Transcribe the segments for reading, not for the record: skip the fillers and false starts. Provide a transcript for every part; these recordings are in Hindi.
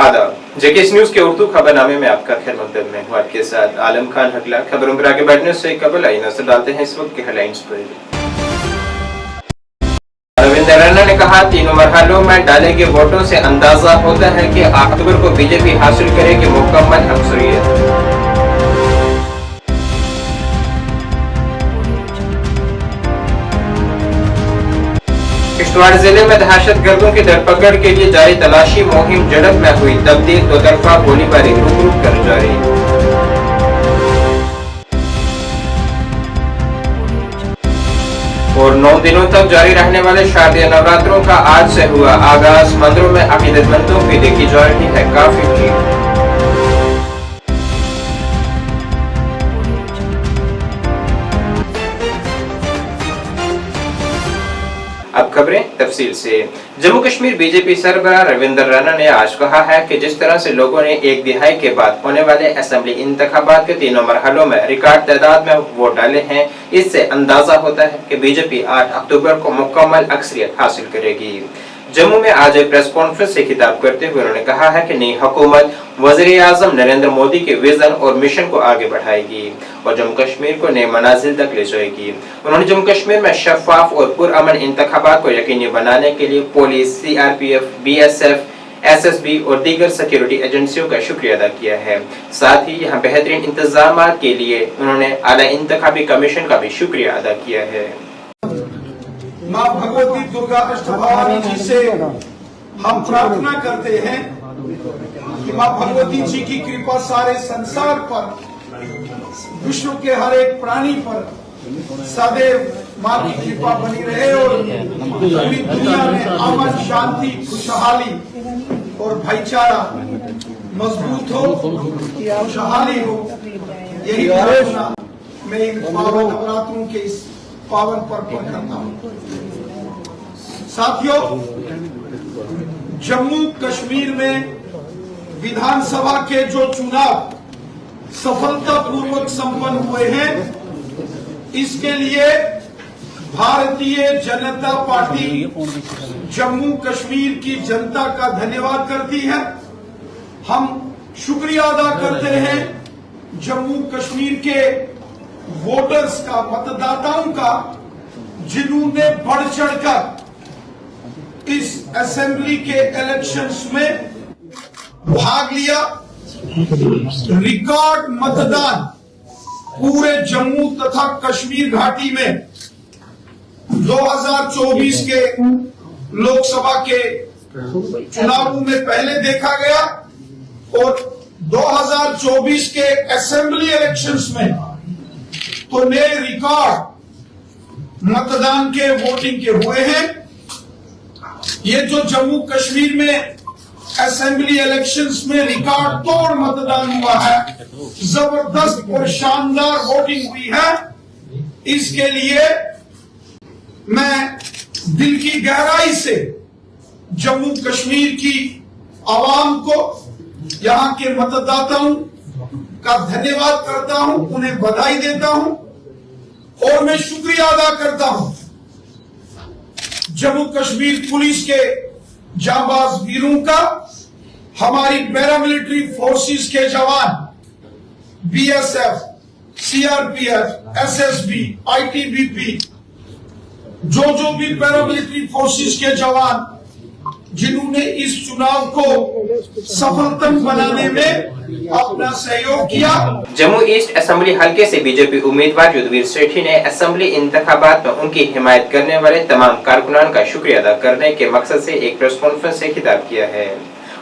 आदाब, जेकेएस न्यूज के उर्दू खबरनामे में आपका खैर मकदम में हूँ। आपके साथ आलम खान हकला। खबरों पर आगे बढ़ने से कबल आई नजर डालते हैं इस वक्त के हेडलाइंस पर। रविंद्र रैना ने कहा, तीनों मरहलों में डाले गए वोटों से अंदाजा होता है कि अक्टूबर को बीजेपी हासिल करेगी मुकम्मल अक्सरियत। किश्तवाड़ जिले में दहशतगर्दों की धरपकड़ के लिए जारी तलाशी मुहिम झड़प में हुई तब्दील, दो तरफा गोलीबारी रुक रुक कर जारी। और 9 दिनों तक जारी रहने वाले शारदीय नवरात्रों का आज से हुआ आगाज। मंदिरों में अकीदतमंदों की देखी जा रही है काफी भीड़। अब खबरें तफसील से। जम्मू कश्मीर बीजेपी सरबराह रविंद्र रैना ने आज कहा है कि जिस तरह से लोगों ने एक दिहाई के बाद होने वाले असेंबली इंतखाबात के तीनों मरहलों में रिकॉर्ड तादाद में वोट डाले हैं, इससे अंदाजा होता है कि बीजेपी 8 अक्टूबर को मुकम्मल अक्सरियत हासिल करेगी। जम्मू में आज एक प्रेस कॉन्फ्रेंस से खिताब करते हुए उन्होंने कहा है कि नई हुकूमत वज़ीर-ए-आज़म नरेंद्र मोदी के विजन और मिशन को आगे बढ़ाएगी और जम्मू कश्मीर को नए मनाजिल तक ले जाएगी। उन्होंने जम्मू कश्मीर में शफाफ और पुरअमन इंतखाबात को यकीनी बनाने के लिए पुलिस, सीआरपीएफ, बीएसएफ, एसएसबी और दीगर सिक्योरिटी एजेंसियों का शुक्रिया अदा किया है। साथ ही यहाँ बेहतरीन इंतजाम के लिए उन्होंने आला इंतखाबी कमीशन का भी शुक्रिया अदा किया है। माँ भगवती दुर्गा अष्टभवानी जी से हम प्रार्थना करते हैं कि माँ भगवती जी की कृपा सारे संसार पर, विश्व के हर एक प्राणी पर सदैव माँ की कृपा बनी रहे और पूरी दुनिया में अमन, शांति, खुशहाली और भाईचारा मजबूत हो, खुशहाली हो। यही प्रार्थना मैं इन पावन नवरात्रों के इस पावन पर्व पर करता हूँ। साथियों, जम्मू कश्मीर में विधानसभा के जो चुनाव सफलतापूर्वक संपन्न हुए हैं, इसके लिए भारतीय जनता पार्टी जम्मू कश्मीर की जनता का धन्यवाद करती है। हम शुक्रिया अदा करते हैं जम्मू कश्मीर के वोटर्स का, मतदाताओं का, जिन्होंने बढ़ चढ़कर इस असेंबली के इलेक्शंस में भाग लिया। रिकॉर्ड मतदान पूरे जम्मू तथा कश्मीर घाटी में 2024 के लोकसभा के चुनावों में पहले देखा गया और 2024 के असेंबली इलेक्शंस में तो नए रिकॉर्ड मतदान के, वोटिंग के हुए हैं। ये जो जम्मू कश्मीर में असेंबली इलेक्शंस में रिकॉर्ड तोड़ मतदान हुआ है, जबरदस्त और शानदार वोटिंग हुई है, इसके लिए मैं दिल की गहराई से जम्मू कश्मीर की आवाम को, यहाँ के मतदाताओं का धन्यवाद करता हूं, उन्हें बधाई देता हूं और मैं शुक्रिया अदा करता हूं जम्मू कश्मीर पुलिस के जांबाज वीरों का, हमारी पैरामिलिट्री फोर्सेस के जवान, बीएसएफ, सीआरपीएफ, एसएसबी, आईटीबीपी, जो भी पैरामिलिट्री फोर्सेस के जवान जिन्होंने इस चुनाव को सफलतम बनाने में अपना सहयोग किया। जम्मू ईस्ट असेंबली हलके से बीजेपी उम्मीदवार युद्धवीर सेठी ने असेंबली इंतखाबात में उनकी हिमायत करने वाले तमाम कारकुनान का शुक्रिया अदा करने के मकसद से एक प्रेस कॉन्फ्रेंस से खिताब किया है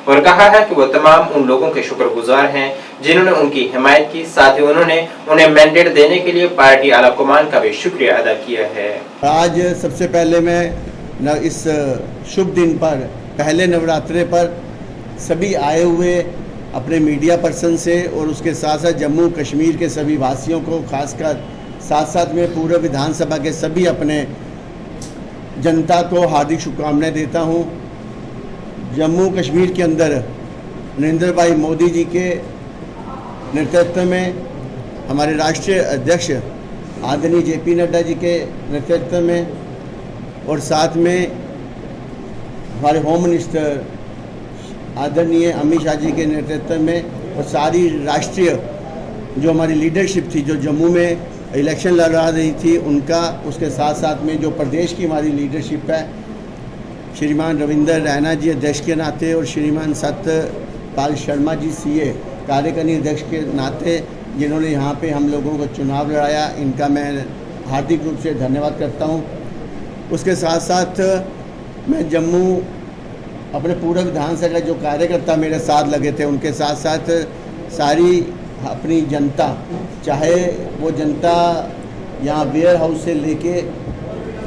और कहा है कि वो तमाम उन लोगों के शुक्रगुजार हैं जिन्होंने उनकी हिमायत की। साथ ही उन्होंने उन्हें मैंडेट देने के लिए पार्टी आला कमान का भी शुक्रिया अदा किया है। आज सबसे पहले मैं इस शुभ दिन पर, पहले नवरात्रे पर सभी आए हुए अपने मीडिया पर्सन से और उसके साथ साथ जम्मू कश्मीर के सभी वासियों को, खासकर साथ साथ में पूरे विधानसभा के सभी अपने जनता को हार्दिक शुभकामनाएं देता हूं। जम्मू कश्मीर के अंदर नरेंद्र भाई मोदी जी के नेतृत्व में, हमारे राष्ट्रीय अध्यक्ष आदरणीय जेपी नड्डा जी के नेतृत्व में और साथ में हमारे होम मिनिस्टर आदरणीय अमित शाह जी के नेतृत्व में और सारी राष्ट्रीय जो हमारी लीडरशिप थी, जो जम्मू में इलेक्शन लड़ा रही थी उनका, उसके साथ साथ में जो प्रदेश की हमारी लीडरशिप है, श्रीमान रविंदर रैना जी अध्यक्ष के नाते और श्रीमान सत्यपाल शर्मा जी सीए कार्यकारिणी अध्यक्ष के नाते, जिन्होंने यहाँ पे हम लोगों को चुनाव लड़ाया, इनका मैं हार्दिक रूप से धन्यवाद करता हूँ। उसके साथ साथ मैं जम्मू अपने पूरे विधानसभा का जो कार्यकर्ता मेरे साथ लगे थे, उनके साथ साथ सारी अपनी जनता, चाहे वो जनता यहाँ वेयर हाउस से लेके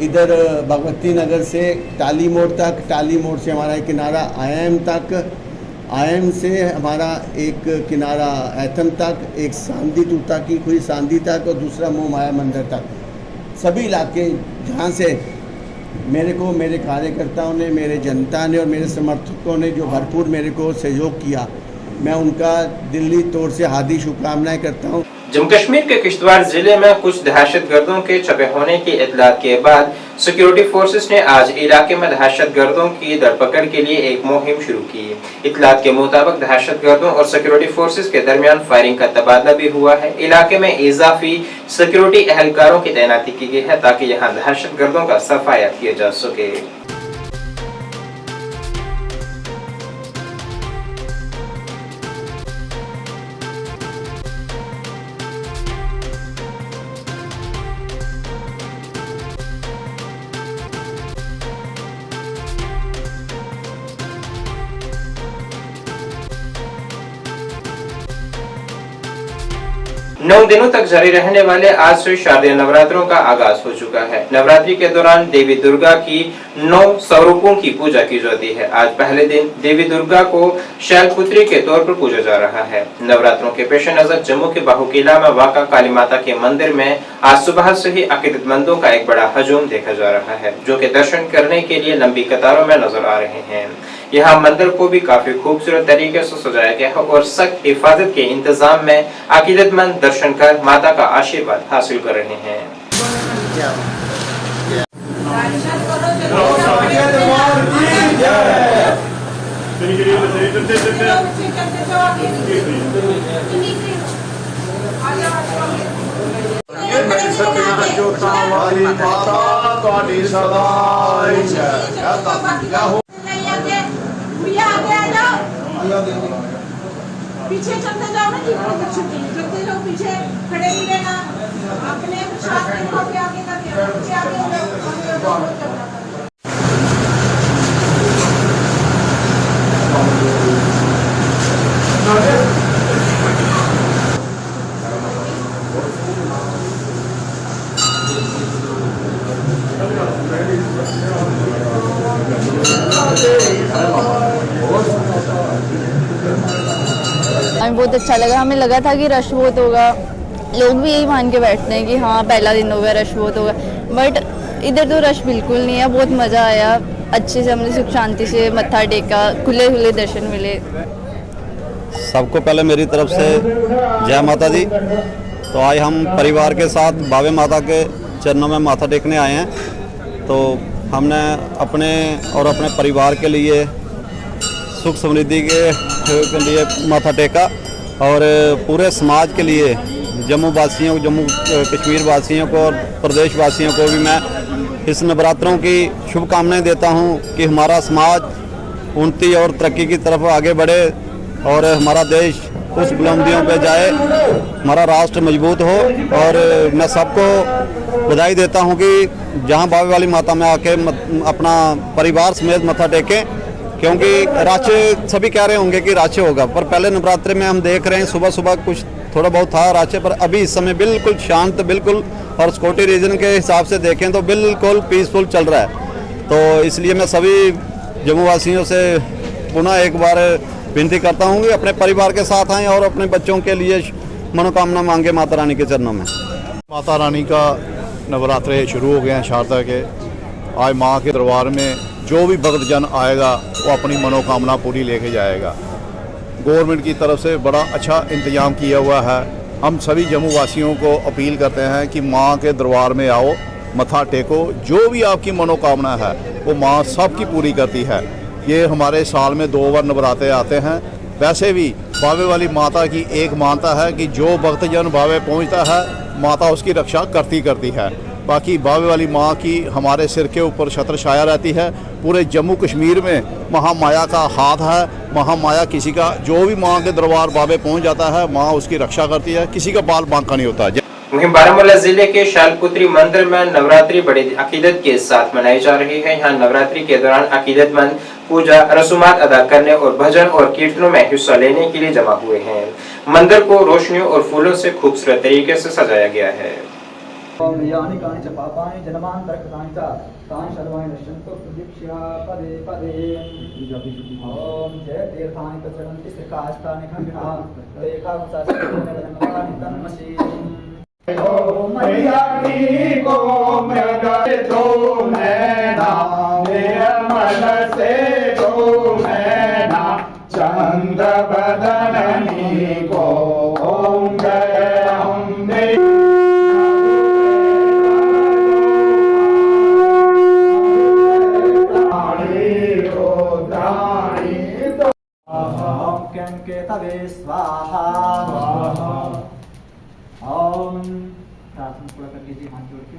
इधर भगवती नगर से टाली मोड़ तक, टाली मोड़ से हमारा एक किनारा आईएम तक, आईएम से हमारा एक किनारा ऐथम तक, एक सांदी तूता की खुई सांदी तक और दूसरा मोह माया मंदिर तक, सभी इलाके जहाँ से मेरे को मेरे कार्यकर्ताओं ने, मेरे जनता ने और मेरे समर्थकों ने जो भरपूर मेरे को सहयोग किया, मैं उनका दिली तौर से हार्दिक शुभकामनाएं करता हूं। जम्मू कश्मीर के किश्तवाड़ जिले में कुछ दहशतगर्दों के छपे होने की इत्तलात के बाद सिक्योरिटी फोर्सेस ने आज इलाके में दहशतगर्दों की धरपकड़ के लिए एक मुहिम शुरू की। इत्तलात के मुताबिक दहशतगर्दों और सिक्योरिटी फोर्सेस के दरमियान फायरिंग का तबादला भी हुआ है। इलाके में इजाफी सिक्योरिटी एहलकारों की तैनाती की गई है ताकि यहाँ दहशतगर्दों का सफाया किया जा सके। 9 दिनों तक जारी रहने वाले आज से शारदीय नवरात्रों का आगाज हो चुका है। नवरात्रि के दौरान देवी दुर्गा की 9 स्वरूपों की पूजा की जाती है। आज पहले दिन देवी दुर्गा को शैलपुत्री के तौर पर पूजा जा रहा है। नवरात्रों के पेश नजर जम्मू के बाहुकिला में वाक़ा काली माता के मंदिर में आज सुबह से ही अकीदतमंदों का एक बड़ा हजूम देखा जा रहा है, जो कि दर्शन करने के लिए लंबी कतारों में नजर आ रहे हैं। यहाँ मंदिर को भी काफी खूबसूरत तरीके से सजाया गया है और सख्त हिफाजत के इंतजाम में अकीदतमंद दर्शन कर माता का आशीर्वाद हासिल कर रहे हैं। पीछे चलते जाओ ना, चलते जाओ, पीछे खड़े नहीं रहना, अपने साथ में आगे आगे करके पीछे आगे हमें बहुत अच्छा लगा। हमें लगा था कि रश बहुत होगा, लोग भी यही मान के बैठते हैं कि हाँ पहला दिन होगा, रश बहुत होगा, बट इधर तो रश बिल्कुल नहीं है। बहुत मज़ा आया, अच्छे से हमने सुख शांति से मत्था टेका, खुले खुले दर्शन मिले। सबको पहले मेरी तरफ से जय माता दी। तो आज हम परिवार के साथ बावे माता के चरणों में माथा टेकने आए हैं। तो हमने अपने और अपने परिवार के लिए सुख समृद्धि के लिए माथा टेका और पूरे समाज के लिए जम्मू वासियों, जम्मू कश्मीर वासियों को और प्रदेश वासियों को भी मैं इस नवरात्रों की शुभकामनाएं देता हूं कि हमारा समाज उन्नति और तरक्की की तरफ आगे बढ़े और हमारा देश उस बुलंदियों पे जाए, हमारा राष्ट्र मजबूत हो। और मैं सबको बधाई देता हूं कि जहां बावे वाली माता में आके अपना परिवार समेत मत्था टेकें, क्योंकि राशि सभी कह रहे होंगे कि राशि होगा, पर पहले नवरात्रि में हम देख रहे हैं सुबह सुबह कुछ थोड़ा बहुत था राशि, पर अभी इस समय बिल्कुल शांत, बिल्कुल, और सिक्योरिटी रीजन के हिसाब से देखें तो बिल्कुल पीसफुल चल रहा है। तो इसलिए मैं सभी जम्मू वासियों से पुनः एक बार विनती करता हूँ कि अपने परिवार के साथ आएँ और अपने बच्चों के लिए मनोकामना मांगे माता रानी के चरणों में। माता रानी का नवरात्रे शुरू हो गए हैं शारदा के। आज माँ के दरबार में जो भी भक्तजन आएगा वो अपनी मनोकामना पूरी लेके जाएगा। गवर्नमेंट की तरफ से बड़ा अच्छा इंतजाम किया हुआ है। हम सभी जम्मू वासियों को अपील करते हैं कि माँ के दरबार में आओ, मत्था टेको, जो भी आपकी मनोकामना है वो माँ सबकी पूरी करती है। ये हमारे साल में 2 बार नवरात्रे आते हैं। वैसे भी बावे वाली माता की एक मानता है कि जो भक्तजन बावे पहुंचता है माता उसकी रक्षा करती है। बाकी बावे वाली माँ की हमारे सिर के ऊपर छत्र छाया रहती है। पूरे जम्मू कश्मीर में महामाया का हाथ है। महामाया किसी का जो भी माँ के दरबार बावे पहुंच जाता है माँ उसकी रक्षा करती है, किसी का बाल बांका नहीं होता। वहीं बारामूला जिले के शालपुत्री मंदिर में नवरात्रि बड़ी अकीदत के साथ मनाई जा रही है। यहाँ नवरात्रि के दौरान अकीदतमंद पूजा रसूमात अदा करने और भजन और कीर्तनों में हिस्सा लेने के लिए जमा हुए हैं। मंदिर को रोशनियों और फूलों से खूबसूरत तरीके से सजाया गया है। मैया की को मृग दो नैना निर्मल से दो नैना चंद्र बदननी को ओम जय अम्बे। तवे स्वाहा। ओम प्रार्थना पूरा कर लीजिए हाथ जोड़ के।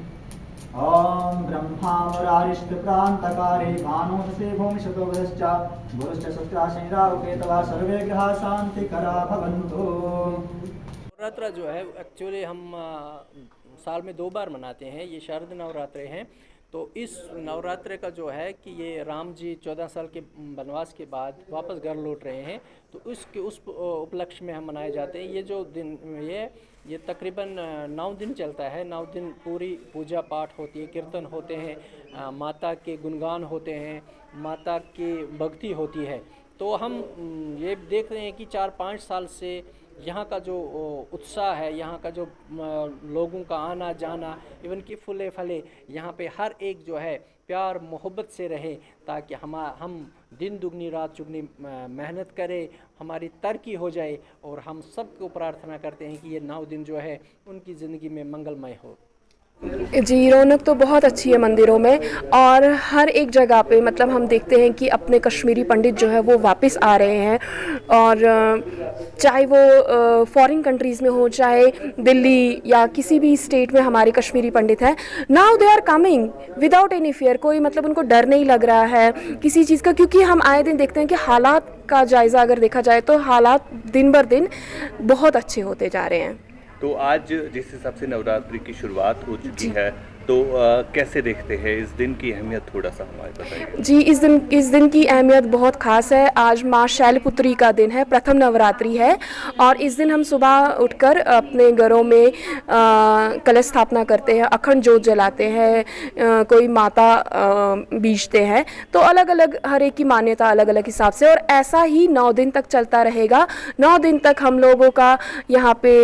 ओम ब्रह्मा मुरारिष्ट प्रांतकारे भानुसे भूमिशतो वदश्च गुरुश्च शुक्राशनिराव केतवा सर्वे ग्रहा शांतिकरा भवन्तु। नवरात्रा जो है एक्चुअली हम साल में 2 बार मनाते हैं। ये शारद नवरात्रे हैं। तो इस नवरात्रे का जो है कि ये राम जी 14 साल के वनवास के बाद वापस घर लौट रहे हैं, तो उस उपलक्ष्य में हम मनाए जाते हैं। ये जो दिन ये तकरीबन 9 दिन चलता है। 9 दिन पूरी पूजा पाठ होती है, कीर्तन होते हैं, माता के गुणगान होते हैं, माता की भक्ति होती है। तो हम ये देख रहे हैं कि 4-5 साल से यहाँ का जो उत्साह है, यहाँ का जो लोगों का आना जाना, इवन कि फूले फले यहाँ पे हर एक जो है प्यार मोहब्बत से रहे, ताकि हम दिन दुगनी रात चुगनी मेहनत करें, हमारी तरक्की हो जाए। और हम सबको प्रार्थना करते हैं कि ये 9 दिन जो है उनकी ज़िंदगी में मंगलमय हो। जी, रौनक तो बहुत अच्छी है मंदिरों में, और हर एक जगह पे मतलब हम देखते हैं कि अपने कश्मीरी पंडित जो है वो वापस आ रहे हैं। और चाहे वो फॉरेन कंट्रीज़ में हो, चाहे दिल्ली या किसी भी स्टेट में हमारे कश्मीरी पंडित हैं, now they are coming without any fear. कोई मतलब उनको डर नहीं लग रहा है किसी चीज़ का, क्योंकि हम आए दिन देखते हैं कि हालात का जायज़ा अगर देखा जाए तो हालात दिन बर दिन बहुत अच्छे होते जा रहे हैं। तो आज जिस हिसाब से नवरात्रि की शुरुआत हो चुकी है, तो कैसे देखते हैं इस दिन की अहमियत, थोड़ा सा हमें बताइए। जी, इस दिन की अहमियत बहुत ख़ास है। आज माँ शैलपुत्री का दिन है, प्रथम नवरात्रि है, और इस दिन हम सुबह उठकर अपने घरों में कलश स्थापना करते हैं, अखंड जोत जलाते हैं, कोई माता बीजते हैं। तो अलग अलग हर एक की मान्यता अलग अलग हिसाब से, और ऐसा ही 9 दिन तक चलता रहेगा। 9 दिन तक हम लोगों का यहाँ पे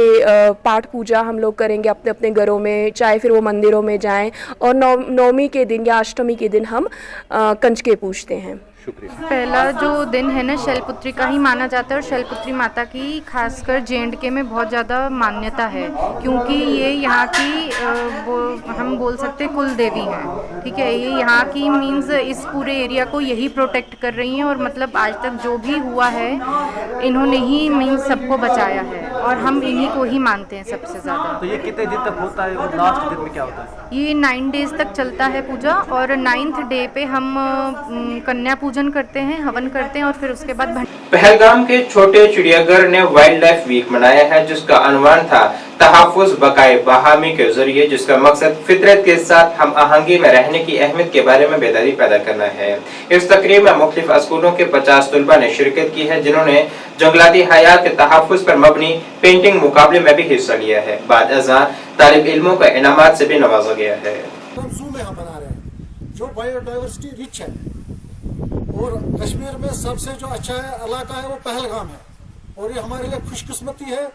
पाठ पूजा हम लोग करेंगे अपने अपने घरों में, चाहे फिर वो मंदिरों में जाएं, और नवमी के दिन या अष्टमी के दिन हम कंजके पूजते हैं। पहला जो दिन है ना शैलपुत्री का ही माना जाता है, और शैलपुत्री माता की खासकर J&K में बहुत ज़्यादा मान्यता है, क्योंकि ये यहाँ की हम बोल सकते हैं कुल देवी हैं। ठीक है, ये यहाँ की मीन्स इस पूरे एरिया को यही प्रोटेक्ट कर रही हैं, और मतलब आज तक जो भी हुआ है इन्होंने ही मीन्स सबको बचाया है, और हम इन्हीं को ही मानते हैं सबसे ज़्यादा। तो ये कितने दिन तक होता है और लास्ट दिन में क्या होता है? ये 9 डेज तक चलता है पूजा, और 9th डे पे हम कन्या पूजन करते हैं, हवन करते हैं, और फिर उसके बाद पहलगाम के छोटे चिड़ियाघर ने वाइल्ड लाइफ वीक मनाया है, जिसका अनुमान था तहफ़्फ़ुज़ बकाए बहामी के जरिए, जिसका मकसद फितरत के साथ हम आहंगी में रहने की अहमियत के बारे में बेदारी पैदा करना है। इस तकरीब में मुख्तलिफ स्कूलों के 50 तलबा ने शिरकत की है, जिन्होंने जंगलाती हयात के तहफ़्फ़ुज़ पर मबनी पेंटिंग मुकाबले में भी हिस्सा लिया है। बाद अज़ां तालिब इल्मों को इनामात से भी नवाजा गया है। जो बायोडाइवर्सिटी रिच है, और कश्मीर में सबसे जो अच्छा इलाका है वो पहलगाम है, और ये हमारे लिए खुशकिस्मती है।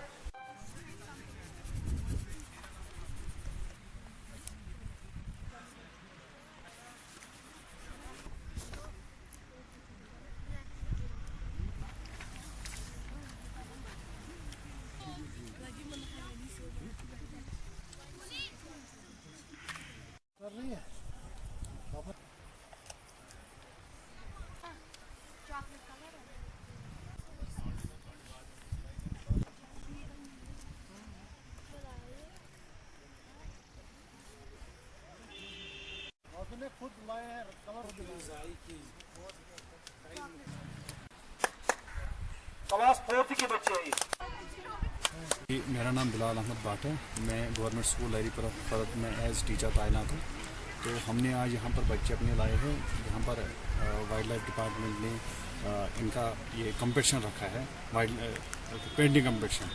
मेरा नाम बिलाल अहमद भाट है। मैं गवर्नमेंट स्कूल लहरी परत में एज टीचर तैनात हूँ। तो हमने आज यहाँ पर बच्चे अपने लाए हैं। यहाँ पर वाइल्ड लाइफ डिपार्टमेंट ने इनका ये कंपटीशन रखा है, वाइल्ड पेंटिंग कंपटीशन।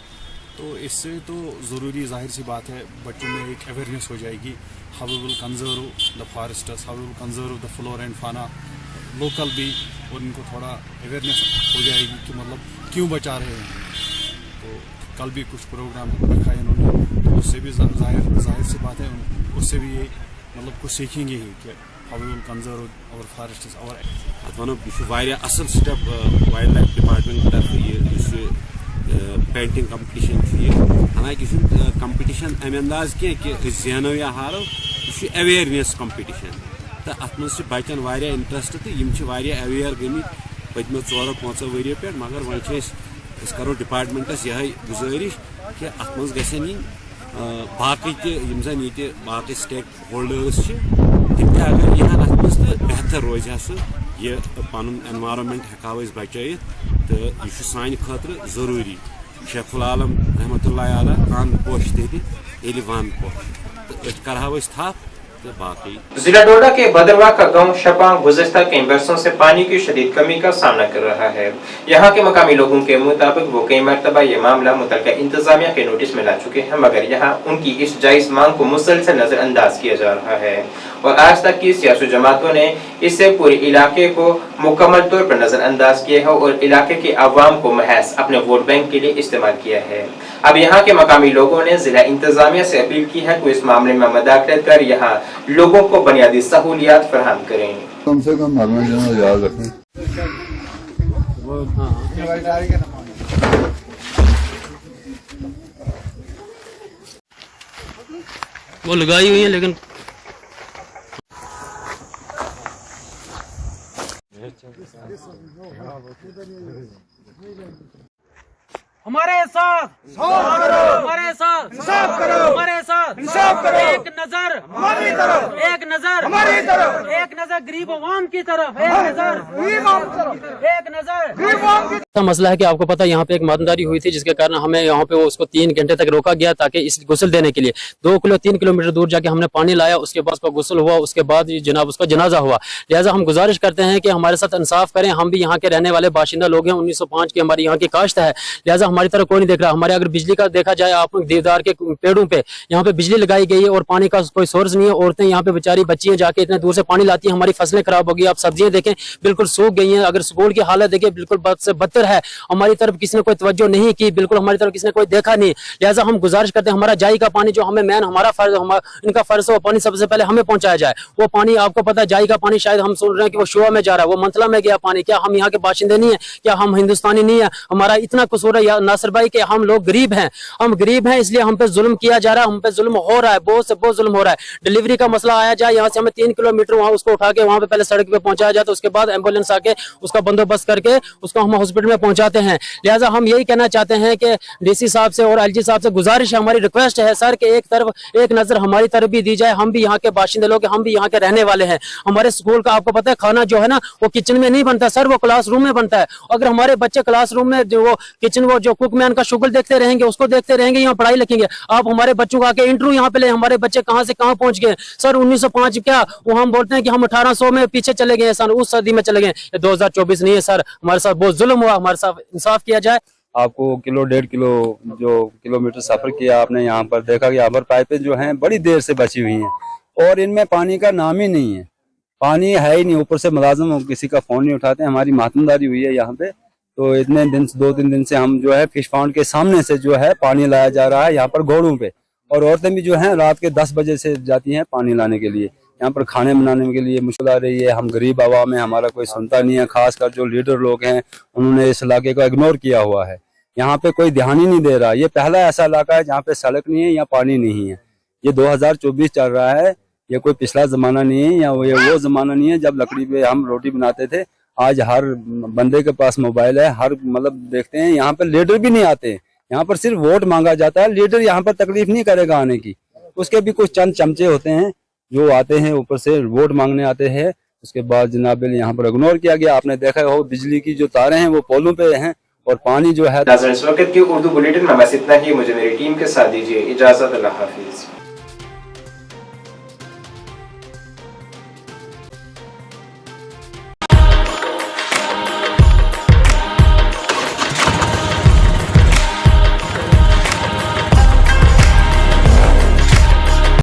तो इससे तो ज़रूरी ज़ाहिर सी बात है बच्चों में एक अवेयरनेस हो जाएगी, how we will conserve the forests, how we will conserve the flora and fauna local भी, और इनको थोड़ा अवेयरनेस हो जाएगी कि मतलब क्यों बचा रहे हैं। तो कल भी कुछ प्रोग्राम रखा है इन्होंने, तो उससे भी जाहिर सी बात है उससे भी ये मतलब कुछ सीखेंगे ही कि how we will conserve our forests our वनो वारिया असल स्टेप वाइल्ड लाइफ डिपार्टमेंट तरफ ये पेंटिंग कंपटीशन हालांकि कंपटीशन अम अंदाज कि जेनो या हारो यह अवेयरनेस कंपटीशन तो अत मज बचन वारिया इंटरेस्ट तो यम अवेयर गमित पतमो 4-5 वरियो पे, मगर वो करो डिपार्टमेंटस यह गुजारिश कि अत मज गन बाकी तम जन ये बाकी स्टेक होल्डर्स तम अगर यहां अत मज तो बेहतर रोज यह पन एनवायरनमेंट हेको बचात तो यह सान खतर जरूरी। शेखुल आलम रहमतुल्लाह अलैह अन पोश तेल वन पोश तो करहा थप तो बाकी। जिला डोडा के भद्रवा का गांव शपा गुज़श्ता कई बरसों से पानी की शदीद कमी का सामना कर रहा है। यहाँ के मकामी लोगों के मुताबिक वो कई मरतबा ये मामला मुतल्लिका इंतजामिया के नोटिस में ला चुके हैं, मगर यहाँ उनकी इस जायज मांग को मुसलसल नजरअंदाज किया जा रहा है और आज तक की सियासी जमातों ने इससे पूरे इलाके को मुकम्मल तौर पर नजरअंदाज किया है और इलाके के अवाम को महज अपने वोट बैंक के लिए इस्तेमाल किया है। अब यहाँ के मकामी लोगों ने जिला इंतजामिया से अपील की है कि इस मामले में मदाखलत कर यहाँ लोगों को बुनियादी सहूलियात फराहम करें। कम से कम याद रखें। वो लगाई हुई है लेकिन हमारे साथ हमारे साथ हमारे साथ एक नजर हमारी तरफ, एक नजर हमारी तरफ, एक नजर गरीब अवाम की तरफ, एक नजर मसला है कि आपको पता है यहाँ पे एक मातमदारी हुई थी जिसके कारण हमें यहाँ पे उसको 3 घंटे तक रोका गया ताकि इस गुस्ल देने के लिए 3 किलोमीटर दूर जाके हमने पानी लाया, उसके बाद उसका गुस्ल हुआ, उसके बाद जनाब उसका जनाजा हुआ। लिहाजा हम गुजारिश करते हैं कि हमारे साथ इंसाफ करें। हम भी यहाँ के रहने वाले बाशिंदा लोग हैं, 1905 की हमारी यहाँ की काश्त है, लिहाजा हमारी तरफ कोई नहीं देख रहा। हमारे अगर बिजली का देखा जाए आप देवदार के पेड़ों पे यहाँ पे बिजली लगाई गई है और पानी का कोई सोर्स नहीं है। औरतें यहाँ पे बेचारी बच्चियां जाके इतने दूर से पानी लाती हैं, हमारी फसलें खराब हो गई। आप सब्जियां देखें बिल्कुल सूख गई हैं। अगर स्कूल की हालत देखें बिल्कुल बद से बदतर है। हमारी तरफ किसी ने कोई तवज्जो नहीं की, बिल्कुल हमारी तरफ किसी ने कोई देखा नहीं। लिहाजा हम गुजारिश करते हैं हमारा जाई का पानी जो हमें मैन हमारा फर्ज इनका फर्ज है वो पानी सबसे पहले हमें पहुंचाया जाए। वो पानी आपको पता है जाई का पानी शायद हम सुन रहे हैं कि वो शुआ में जा रहा है, वो मंथला में गया पानी। क्या हम यहाँ के बाशिंदे नहीं है? क्या हम हिंदुस्तानी नहीं है? हमारा इतना कसूर है नासिर भाई कि हम लोग गरीब हैं, हम गरीब हैं इसलिए हम पे जुल्म किया जा रहा है, हम पे जुल्म हो रहा है, बहुत से बहुत जुल्म हो रहा है। डिलीवरी का मसला आया जाए यहाँ से हमें 3 किलोमीटर वहाँ उसको उठा के वहाँ पे पहले सड़क पे पहुंचाया जाए, तो उसके बाद एम्बुलेंस आके उसका बंदोबस्त करके उसको हम हॉस्पिटल में पहुंचाते हैं। लिहाजा हम यही कहना चाहते हैं कि डीसी साहब से और एलजी साहब से गुजारिश है, हमारी रिक्वेस्ट है सर कि एक तरफ एक नजर हमारी तरफ भी दी जाए। हम भी यहाँ के बाशिंदे लोग, हम भी यहाँ के रहने वाले हैं। हमारे स्कूल का आपको पता है खाना जो है ना वो किचन में नहीं बनता सर, वो क्लासरूम में बनता है। अगर हमारे बच्चे क्लासरूम में जो वो किचन वो जो कुकमैन का शुगल देखते रहेंगे, उसको देखते रहेंगे, यहाँ पढ़ाई लिखेंगे। आप हमारे बच्चों का आके इंटरव्यू यहाँ पे ले, हमारे बच्चे कहाँ से कहाँ पहुंच गए सर। 1905 क्या वो हम बोलते हैं कि हम 1800 में पीछे चले गए सर, उस सदी में चले गए। 2024 नहीं है सर, हमारे साथ बहुत जुल्म हुआ, हमारे साथ इंसाफ किया जाए। आपको 1.5 किलो जो किलोमीटर सफर किया आपने, यहाँ पर देखा कि यहाँ पर पाइपें जो हैं बड़ी देर से बची हुई हैं और इनमें पानी का नाम ही नहीं है, पानी है ही नहीं। ऊपर से मुलाजिम किसी का फोन नहीं उठाते। हमारी मातमदारी हुई है यहाँ पे, तो इतने दिन 2-3 दिन से हम जो है फिश पाउंड के सामने से जो है पानी लाया जा रहा है यहाँ पर घोड़ों पे, और औरतें भी जो हैं रात के 10 बजे से जाती हैं पानी लाने के लिए। यहाँ पर खाने बनाने के लिए मुश्किल आ रही है। हम गरीब आवाम है, हमारा कोई सुनता नहीं है। खासकर जो लीडर लोग हैं उन्होंने इस इलाके को इग्नोर किया हुआ है, यहाँ पे कोई ध्यान ही नहीं दे रहा। ये पहला ऐसा इलाका है जहाँ पे सड़क नहीं है या पानी नहीं है। ये 2024 चल रहा है, ये कोई पिछला जमाना नहीं है या ये वो जमाना नहीं है जब लकड़ी पे हम रोटी बनाते थे। आज हर बंदे के पास मोबाइल है, हर मतलब देखते हैं यहाँ पर लीडर भी नहीं आते। यहाँ पर सिर्फ वोट मांगा जाता है, लीडर यहाँ पर तकलीफ नहीं करेगा आने की। उसके भी कुछ चंद चमचे होते हैं जो आते हैं ऊपर से वोट मांगने आते हैं, उसके बाद जनाब यहाँ पर इग्नोर किया गया। आपने देखा हो बिजली की जो तारें हैं वो पोलों पे हैं और पानी जो है। नाज़रीन, इस वक्त की उर्दू बुलेटिन में बस इतना ही। मुझे मेरी टीम के साथ दीजिए इजाजत। अल्लाह हाफिज।